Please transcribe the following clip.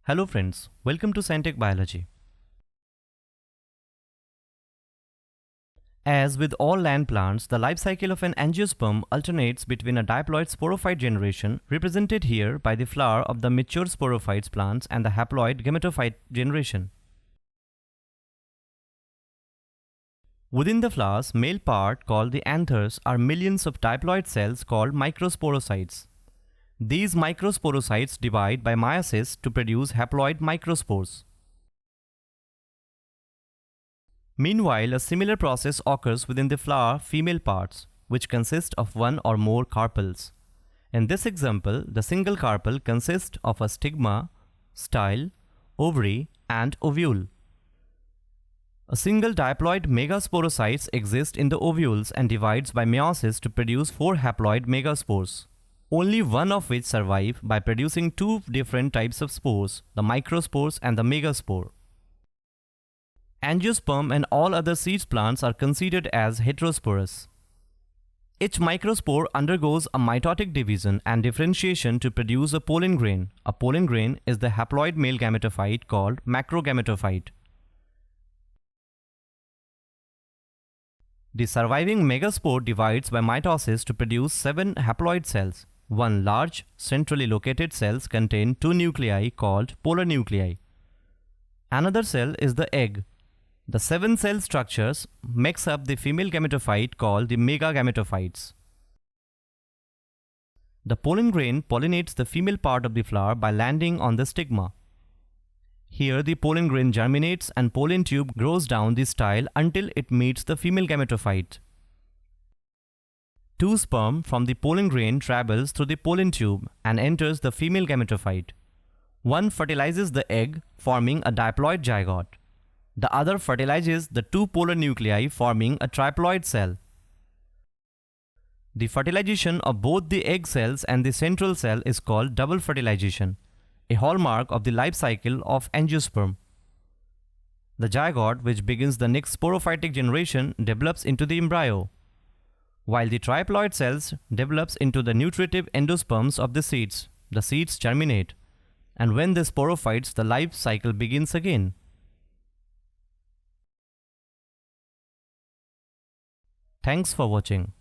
Hello friends, welcome to Scientech Biology. As with all land plants, the life cycle of an angiosperm alternates between a diploid sporophyte generation, represented here by the flower of the mature sporophytes plants, and the haploid gametophyte generation. Within the flower's male part, called the anthers, are millions of diploid cells called microsporocytes. These microsporocytes divide by meiosis to produce haploid microspores. Meanwhile, a similar process occurs within the flower female parts, which consist of one or more carpels. In this example, the single carpel consists of a stigma, style, ovary, and ovule. A single diploid megasporocytes exist in the ovules and divides by meiosis to produce 4 haploid megaspores, only one of which survive by producing 2 different types of spores, the microspores and the megaspore. Angiosperm and all other seeds plants are considered as heterosporous. Each microspore undergoes a mitotic division and differentiation to produce a pollen grain. A pollen grain is the haploid male gametophyte called macrogametophyte. The surviving megaspore divides by mitosis to produce 7 haploid cells. One large, centrally located cells contain 2 nuclei called polar nuclei. Another cell is the egg. The 7 cell structures makes up the female gametophyte called the megagametophytes. The pollen grain pollinates the female part of the flower by landing on the stigma. Here the pollen grain germinates and pollen tube grows down the style until it meets the female gametophyte. 2 sperm from the pollen grain travels through the pollen tube and enters the female gametophyte. One fertilizes the egg, forming a diploid zygote. The other fertilizes the 2 polar nuclei, forming a triploid cell. The fertilization of both the egg cells and the central cell is called double fertilization, a hallmark of the life cycle of angiosperm. The zygote, which begins the next sporophytic generation, develops into the embryo, while the triploid cells develops into the nutritive endosperms of the seeds. The seeds germinate, and when the sporophytes, the life cycle begins again. Thanks for watching.